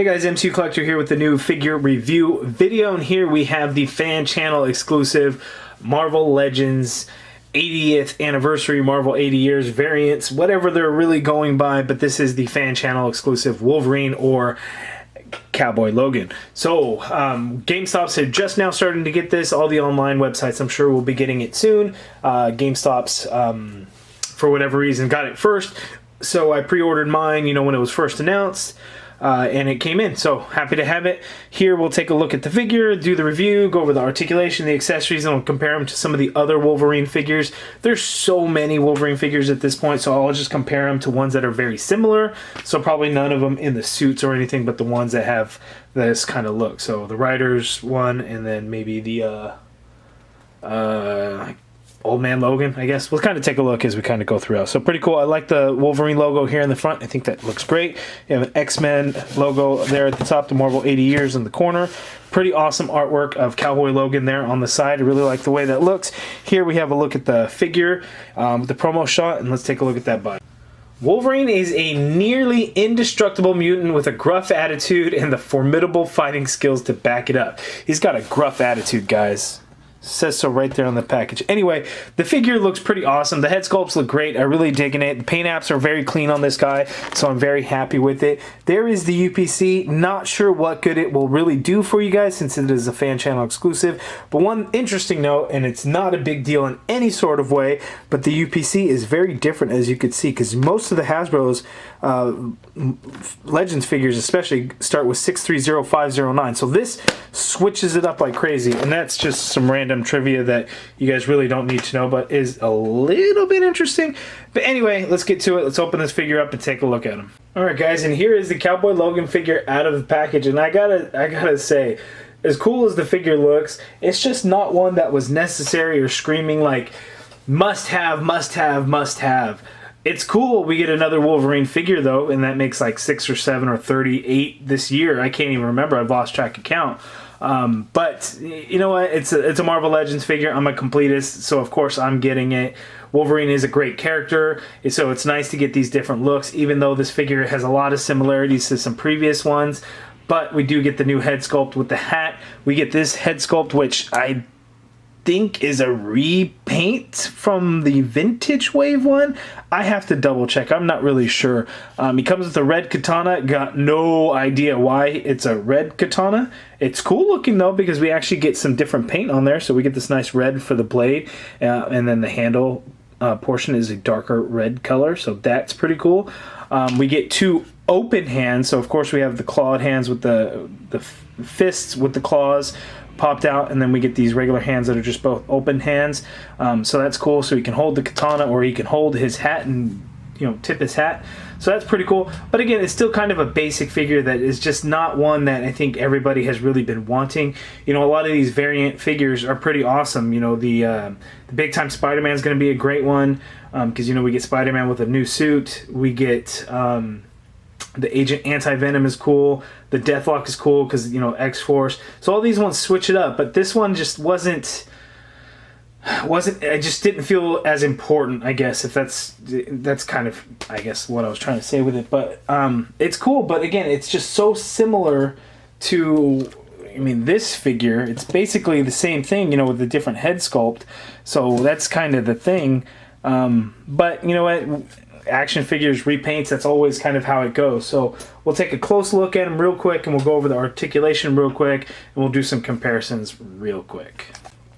Hey guys, MCU Collector here with the new figure review video, and here we have the fan channel exclusive Marvel Legends 80th anniversary, Marvel 80 years variants, whatever they're really going by, but this is the fan channel exclusive Wolverine or Cowboy Logan. So GameStop's are just now starting to get this. All the online websites I'm sure will be getting it soon. GameStop's for whatever reason got it first, so I pre-ordered mine, you know, when it was first announced. And it came in, so happy to have it. Here we'll take a look at the figure, do the review, go over the articulation, the accessories, and we'll compare them to some of the other Wolverine figures. There's so many Wolverine figures at this point, so I'll just compare them to ones that are very similar. So probably none of them in the suits or anything, but the ones that have this kind of look. So the Riders one, and then maybe the Old Man Logan, I guess. We'll kind of take a look as we kind of go through. So pretty cool. I like the Wolverine logo here in the front. I think that looks great. You have an Xmen logo there at the top, the Marvel 80 years in the corner. Pretty awesome artwork of Cowboy Logan there on the side. I really like the way that looks. Here we have a look at the figure, the promo shot, and let's take a look at that body. Wolverine is a nearly indestructible mutant with a gruff attitude and the formidable fighting skills to back it up. He's got a gruff attitude, guys. Says so right there on the package. Anyway, the figure looks pretty awesome. The head sculpts look great. I really digging it. The paint apps are very clean on this guy, so I'm very happy with it. There is the UPC. Not sure what good it will really do for you guys since it is a fan channel exclusive. But one interesting note, and it's not a big deal in any sort of way, but the UPC is very different, as you could see, because most of the Hasbro's Legends figures especially start with 630509. So this switches it up like crazy, and that's just some random trivia that you guys really don't need to know, but is a little bit interesting. But anyway, let's get to it. Let's open this figure up and take a look at him. Alright guys, and here is the Cowboy Logan figure out of the package, and I gotta say, as cool as the figure looks, it's just not one that was necessary or screaming like must have, must have, must have. It's cool we get another Wolverine figure though, and that makes like 6 or 7 or 38 this year. I can't even remember. I've lost track of count. But you know what? It's a Marvel Legends figure. I'm a completist, so of course I'm getting it. Wolverine is a great character, so it's nice to get these different looks, even though this figure has a lot of similarities to some previous ones. But we do get the new head sculpt with the hat. We get this head sculpt, which I think is a repaint from the Vintage Wave one. I have to double check. I'm not really sure. He comes with a red katana. Got no idea why it's a red katana. It's cool looking though, because we actually get some different paint on there. So we get this nice red for the blade, and then the handle portion is a darker red color. So that's pretty cool. We get 2 open hands. So of course we have the clawed hands with the fists with the claws popped out, and then we get these regular hands that are just both open hands. So that's cool. So he can hold the katana, or he can hold his hat and, you know, tip his hat. So that's pretty cool. But again, it's still kind of a basic figure that is just not one that I think everybody has really been wanting. You know, a lot of these variant figures are pretty awesome. You know, the Big Time Spider-Man is going to be a great one, because, you know, we get Spider-Man with a new suit. We get the Agent Anti-Venom is cool. The Deathlock is cool because, you know, X-Force. So all these ones switch it up, but this one just wasn't. I just didn't feel as important, I guess, if that's kind of, I guess, what I was trying to say with it. But it's cool, but again, it's just so similar to, I mean, this figure. It's basically the same thing, you know, with a different head sculpt. So that's kind of the thing. But you know what? Action figures, repaints, that's always kind of how it goes. So we'll take a close look at them real quick, and we'll go over the articulation real quick, and we'll do some comparisons real quick.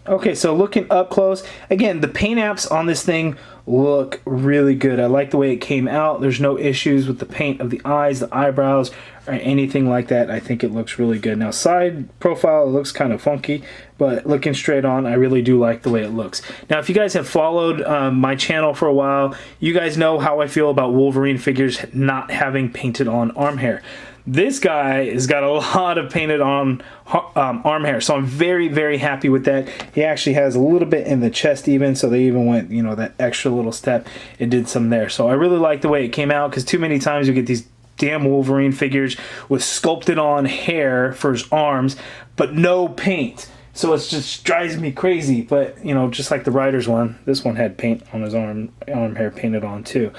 Okay, so looking up close, again, the paint apps on this thing look really good. I like the way it came out. There's no issues with the paint of the eyes, the eyebrows, or anything like that. I think it looks really good. Now, side profile, it looks kind of funky, but looking straight on, I really do like the way it looks. Now, if you guys have followed my channel for a while, you guys know how I feel about Wolverine figures not having painted on arm hair. This guy has got a lot of painted on arm hair, so I'm very, very happy with that. He actually has a little bit in the chest even, so they even went, you know, that extra little step and did some there. So I really like the way it came out, because too many times you get these damn Wolverine figures with sculpted on hair for his arms, but no paint. So it just drives me crazy. But, you know, just like the Riders one, this one had paint on his arm hair painted on too.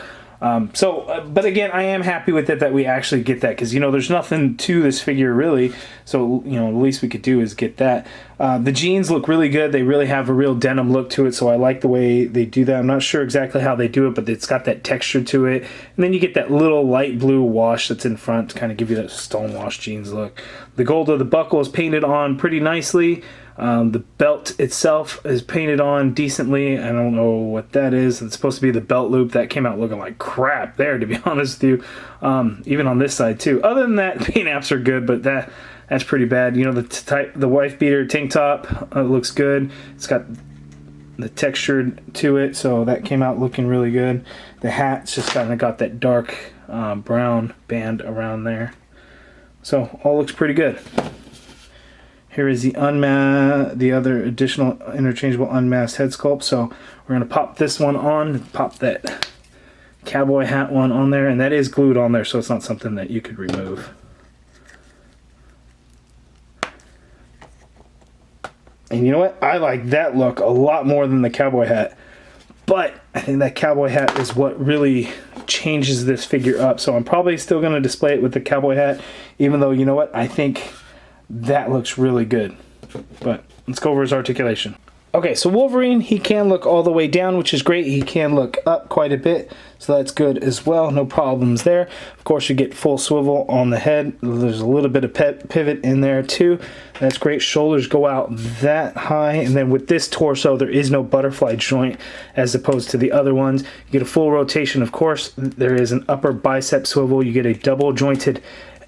But again, I am happy with it that we actually get that, because, you know, there's nothing to this figure really. So, you know, the least we could do is get that. The jeans look really good. They really have a real denim look to it, so I like the way they do that. I'm not sure exactly how they do it, but it's got that texture to it. And then you get that little light blue wash that's in front to kind of give you that stonewash jeans look. The gold of the buckle is painted on pretty nicely. The belt itself is painted on decently. I don't know what that is. It's supposed to be the belt loop. That came out looking like crap there, to be honest with you. Even on this side too. Other than that, paint apps are good, but that's pretty bad. You know, the wife beater tank top looks good. It's got the texture to it, so that came out looking really good. The hat's just kind of got that dark brown band around there. So all looks pretty good. Here is the other additional interchangeable unmasked head sculpt. So we're going to pop this one on, pop that cowboy hat one on there, and that is glued on there, so it's not something that you could remove. And you know what? I like that look a lot more than the cowboy hat. But I think that cowboy hat is what really changes this figure up. So I'm probably still going to display it with the cowboy hat, even though, you know what? I think that looks really good. But let's go over his articulation. Okay, so Wolverine, he can look all the way down, which is great. He can look up quite a bit, so that's good as well. No problems there. Of course, you get full swivel on the head. There's a little bit of pivot in there too. That's great. Shoulders go out that high, and then with this torso, there is no butterfly joint as opposed to the other ones. You get a full rotation, of course. There is an upper bicep swivel. You get a double jointed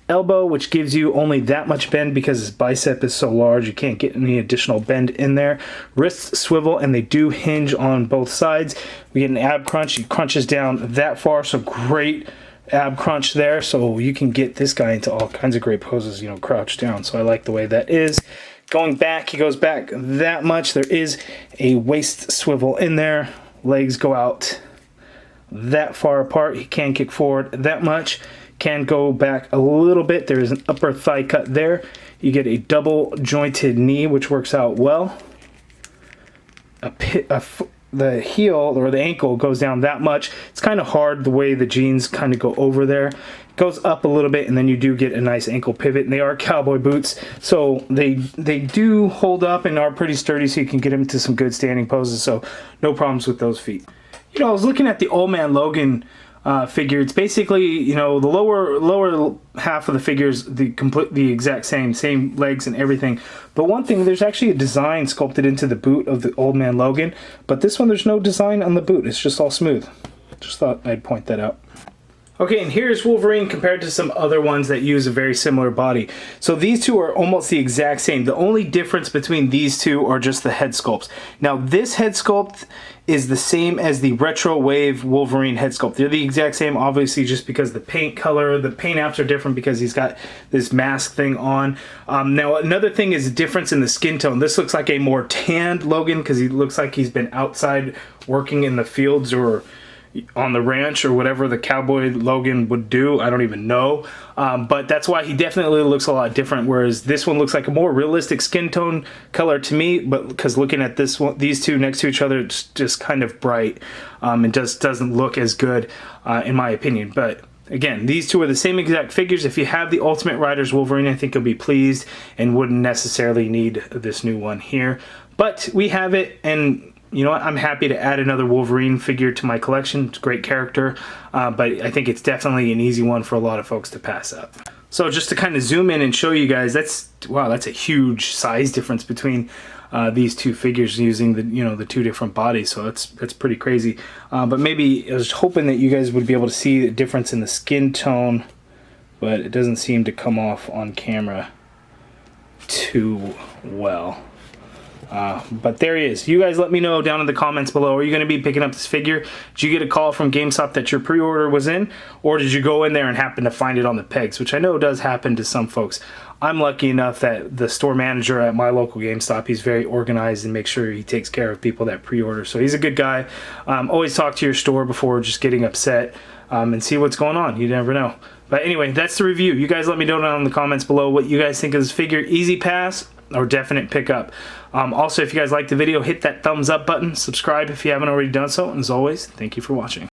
elbow, which gives you only that much bend because his bicep is so large. You can't get any additional bend in there. Wrists swivel, and they do hinge on both sides. We get an ab crunch. He crunches down that far, so great ab crunch there. So you can get this guy into all kinds of great poses, you know, crouched down. So I like the way that is. Going back, he goes back that much. There is a waist swivel in there. Legs go out that far apart. He can kick forward that much. Can go back a little bit. There is an upper thigh cut there. You get a double jointed knee, which works out well. The heel or the ankle goes down that much. It's kind of hard the way the jeans kind of go over there. It goes up a little bit, and then you do get a nice ankle pivot, and they are cowboy boots, so they do hold up and are pretty sturdy, so you can get them into some good standing poses, so no problems with those feet. You know, I was looking at the Old Man Logan figure. It's basically, you know, the lower half of the figures, the exact same legs and everything. But one thing, there's actually a design sculpted into the boot of the Old Man Logan, but this one there's no design on the boot. It's just all smooth. Just thought I'd point that out. Okay, and here's Wolverine compared to some other ones that use a very similar body. So these two are almost the exact same. The only difference between these two are just the head sculpts. Now this head sculpt is the same as the Retro Wave Wolverine head sculpt. They're the exact same, obviously, just because the paint color, the paint apps are different because he's got this mask thing on. Now another thing is the difference in the skin tone. This looks like a more tanned Logan because he looks like he's been outside working in the fields or on the ranch or whatever the Cowboy Logan would do. I don't even know. But that's why he definitely looks a lot different, whereas this one looks like a more realistic skin tone color to me, but because looking at this one, these two next to each other, it's just kind of bright. It just doesn't look as good in my opinion. But again, these two are the same exact figures. If you have the Ultimate Riders Wolverine, I think you'll be pleased and wouldn't necessarily need this new one here. But we have it, and you know what? I'm happy to add another Wolverine figure to my collection. It's a great character, but I think it's definitely an easy one for a lot of folks to pass up. So just to kind of zoom in and show you guys, that's a huge size difference between these two figures using the two different bodies. So that's pretty crazy. But maybe I was hoping that you guys would be able to see the difference in the skin tone, but it doesn't seem to come off on camera too well. But there he is. You guys let me know down in the comments below. Are you going to be picking up this figure? Did you get a call from GameStop that your pre-order was in? Or did you go in there and happen to find it on the pegs? Which I know does happen to some folks. I'm lucky enough that the store manager at my local GameStop, he's very organized and makes sure he takes care of people that pre-order. So he's a good guy. Always talk to your store before just getting upset and see what's going on. You never know. But anyway, that's the review. You guys let me know down in the comments below what you guys think of this figure. Easy pass or definite pickup. Also, if you guys liked the video, hit that thumbs up button. Subscribe if you haven't already done so. And as always, thank you for watching.